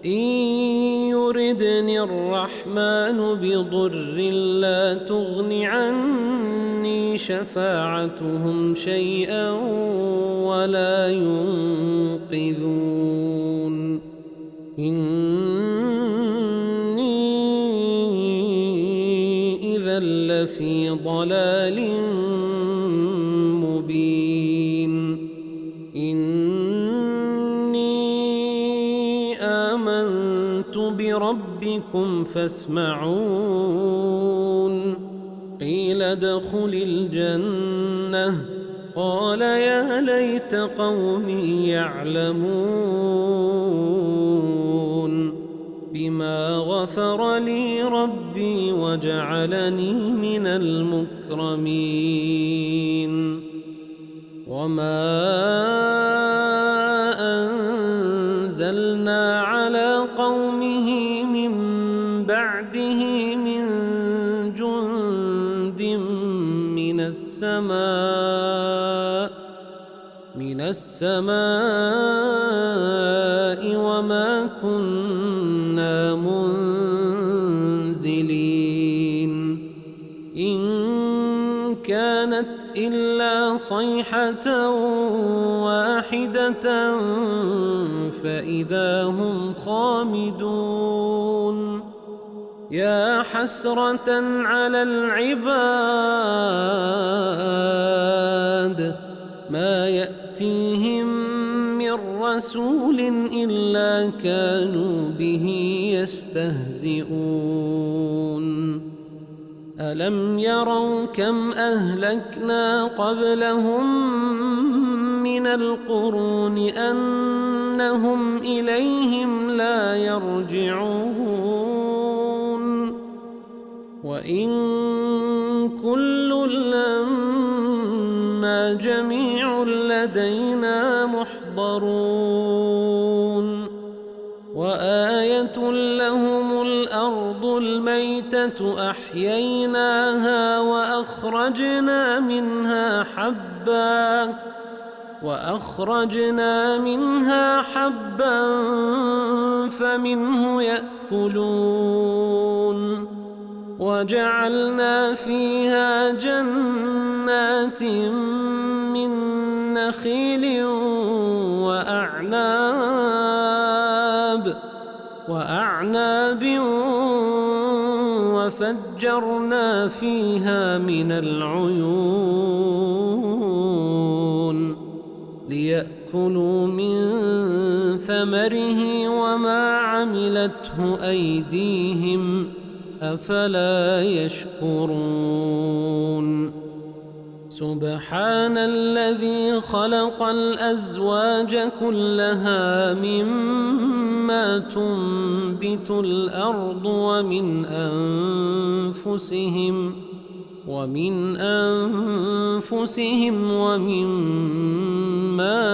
إن يردني الرحمن بضر لا تغن عني شفاعتهم شيئا ولا ينقذون إني إذا لفي ضلال مبين إني آمنت بربكم فاسمعون قيل ادخل الجنة قال يا ليت قومي يعلمون بما غفر لي ربي وجعلني من المكرمين وما أنزلنا على قومه من بعده من جند من السماء وما كنا منزلين إن كانت إلا صيحة واحدة فإذا هم خامدون يا حسرة على العباد ما يأتيهم من رسول إلا كانوا به يستهزئون ألم يروا كم أهلكنا قبلهم من القرون أنهم إليهم لا يرجعون وإن كل لما جميع لدينا محضرون وآية لهم الأرض الميتة أحييناها وأخرجنا منها حبا فمنه يأكلون وجعلنا فيها جنات من نخيل وأعناب وفجرنا فيها من العيون ليأكلوا من ثمره وما عملته أيديهم أفلا يشكرون سبحان الذي خلق الأزواج كلها مما تنبت الأرض ومن أنفسهم ومما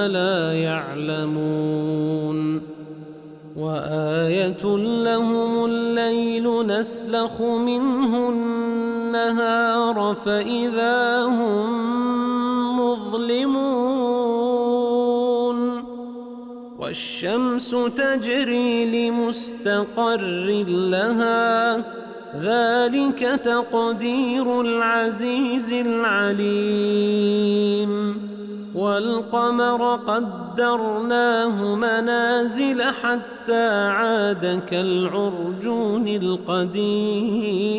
لا يعلمون وآية لهم الليل نسلخ منه النهار فإذا هم مظلمون والشمس تجري لمستقر لها ذلك تقدير العزيز العليم والقمر قدرناه منازل حتى عاد كالعرجون القديم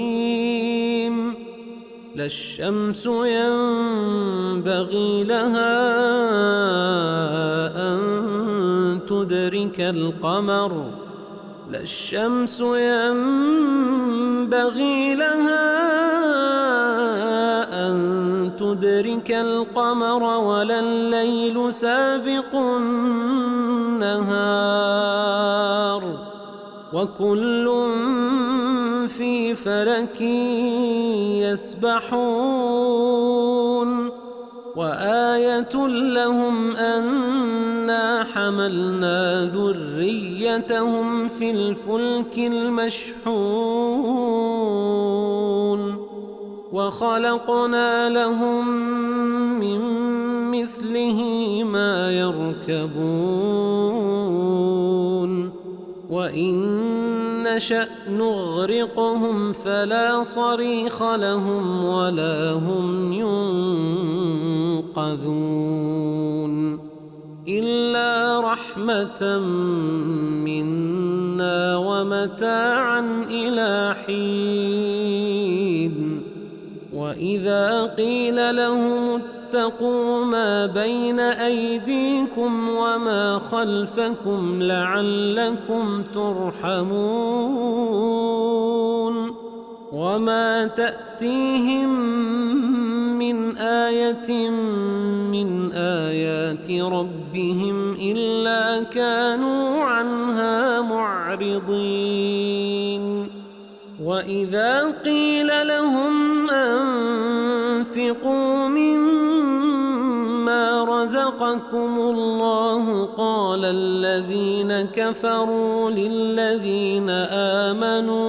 لا الشمس ينبغي لها أن تدرك القمر ولا الليل سابق النهار وكل في فلك يسبحون وآية لهم أنا حملنا ذريتهم في الفلك المشحون وخلقنا لهم من مثله ما يركبون وإن نشأ نغرقهم فلا صريخ لهم ولا هم ينقذون إلا رحمة منا ومتاعا إلى حين وإذا قيل لهم اتقوا ما بين أيديكم وما خلفكم لعلكم ترحمون وما تأتيهم من آية من آيات ربهم إلا كانوا عنها معرضين وإذا قيل لهم أنفقوا مما رزقكم الله قال الذين كفروا للذين آمنوا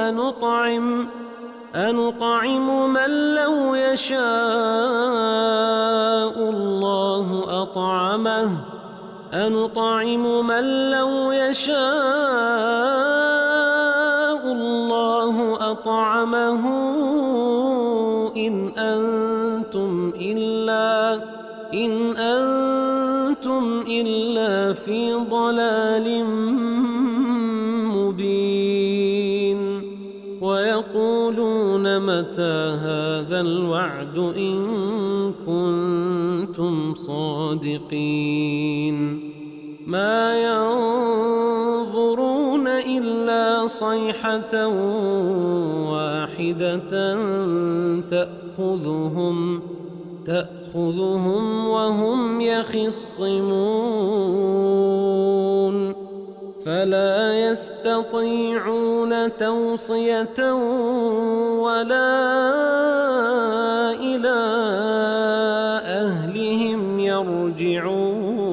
أنطعم من لو يشاء الله أطعمه إن أنتم إلا في ضلال مبين ويقولون متى هذا الوعد إن كنتم صادقين ما ينظرون إلا صيحة واحدة تأخذهم وهم يخصمون فلا يستطيعون توصية ولا إلى أهلهم يرجعون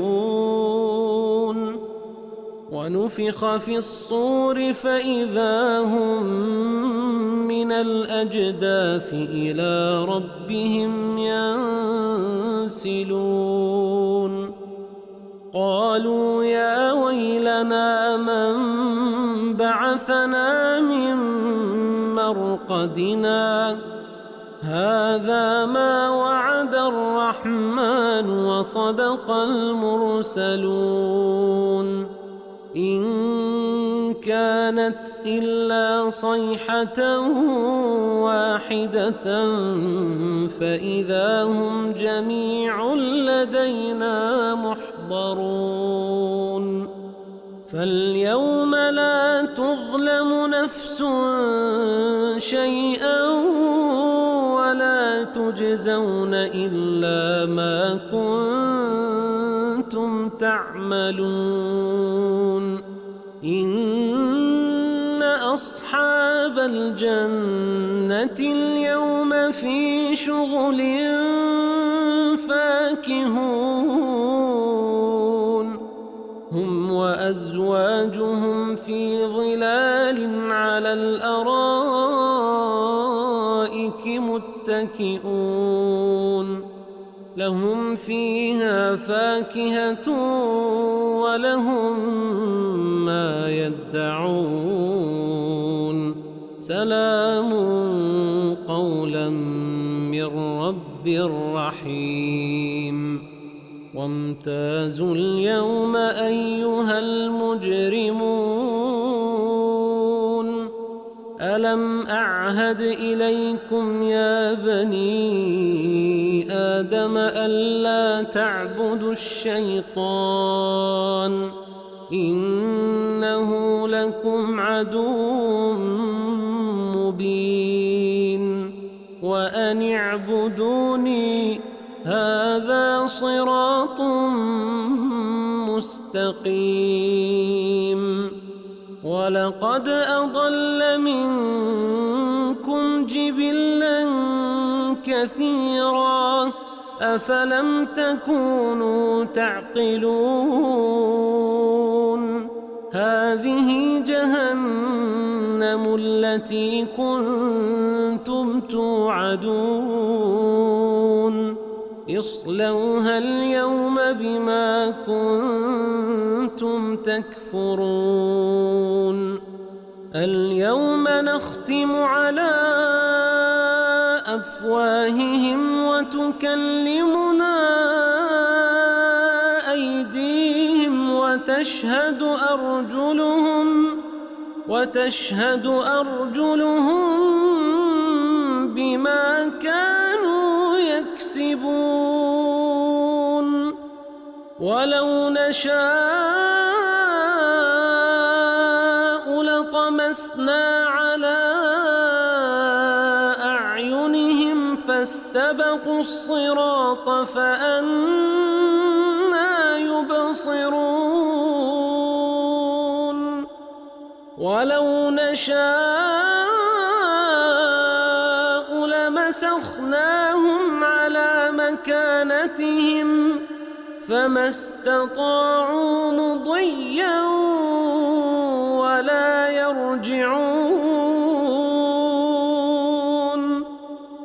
ونفخ في الصور فإذا هم من الأجداث إلى ربهم ينسلون قالوا يا ويلنا من بعثنا من مرقدنا هذا ما وعد الرحمن وصدق المرسلون إن كانت إلا صيحة واحدة فإذا هم جميع لدينا محضرون فاليوم لا تظلم نفس شيئا ولا تجزون إلا ما كنتم تعملون إن أصحاب الجنة اليوم في شغل فاكهون هم وأزواجهم في ظلال على الأرائك متكئون لهم فيها فاكهة ولهم ما يدعون سلام قولا من رب رحيم وامتازوا اليوم أيها المجرمون ألم أعهد إليكم يا بني آدم ألا تعبدوا الشيطان إنه لكم عدو مبين وأن اعبدوني هذا صراط مستقيم ولقد أضل منكم جبلا كثيرا أفلم تكونوا تعقلون هذه جهنم التي كنتم توعدون اصلوها اليوم بما كنتم تكفرون اليوم نختم على أفواههم وتكلمنا أيديهم وتشهد أرجلهم بما كانوا يكسبون ولو نشاء لطمسنا على أعينهم فاستبقوا الصراط فأنى يبصرون ولو نشاء لمسخناهم على مكانتهم فما استطاعوا مضيا ولا يرجعون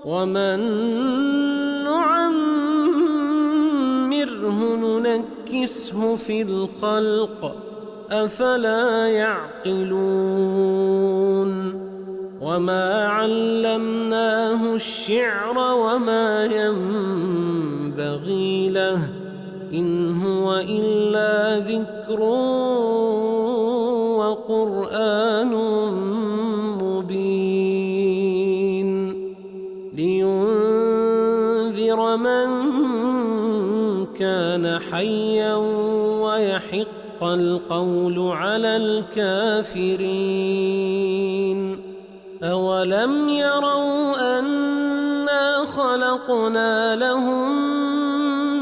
ومن نعمره ننكسه في الخلق أفلا يعقلون وما علمناه الشعر وما ينبغي له إن هو إلا ذكر وقرآن مبين لينذر من كان حيا ويحق القول على الكافرين أولم يروا أنا خلقنا لهم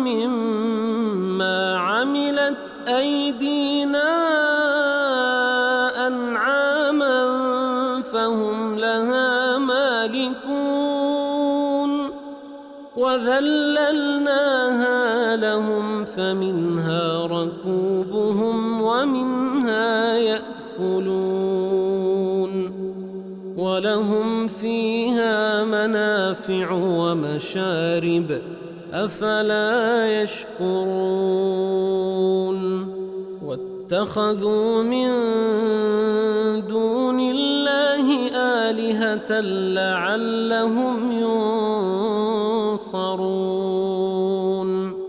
مما عملت أيدينا أنعاما فهم لها مالكون وذللناها لهم فمنها ركوبهم ومنها يأكلون ولهم فيها منافع ومشارب أفلا يشكرون واتخذوا من دون الله آلهة لعلهم ينصرون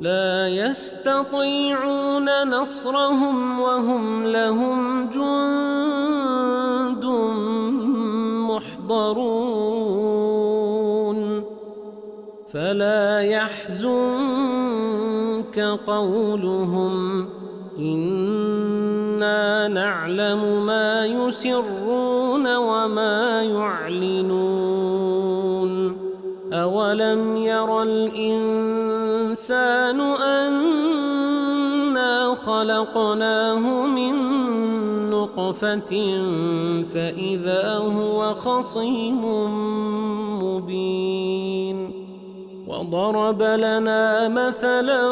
لا يستطيعون نصرهم وهم لهم جند محضرون فلا يحزنك قولهم إنا نعلم ما يسرون وما يعلنون أولم ير الإنسان أنا خلقناه من نطفة فإذا هو خصيم مبين وضرب لنا مثلا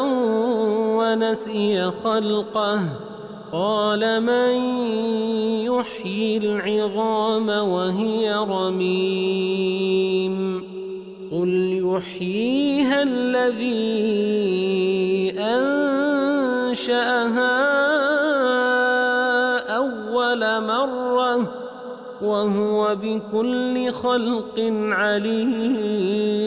ونسي خلقه قال من يحيي العظام وهي رميم قل يحييها الذي أنشأها أول مرة وهو بكل خلق عليم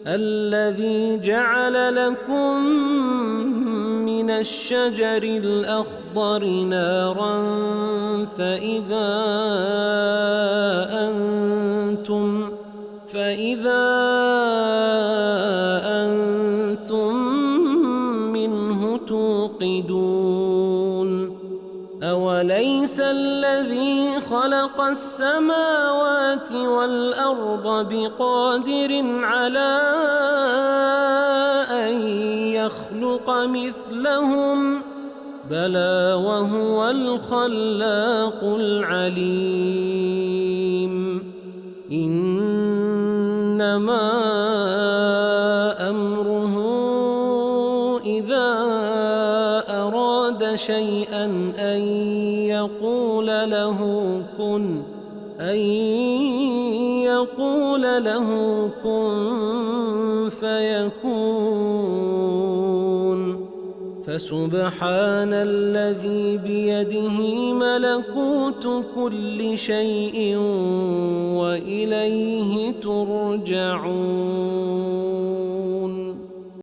الذي جعل لكم من الشجر الأخضر نارا فإذا أنتم منه توقدون أوليس الذي خلق السماوات والأرض بقادر على أن يخلق مثلهم بلى وهو الخلاق العليم إنما أمره إذا أراد شيئا أن يقول له كن فيكون فسبحان الذي بيده ملكوت كل شيء وإليه ترجعون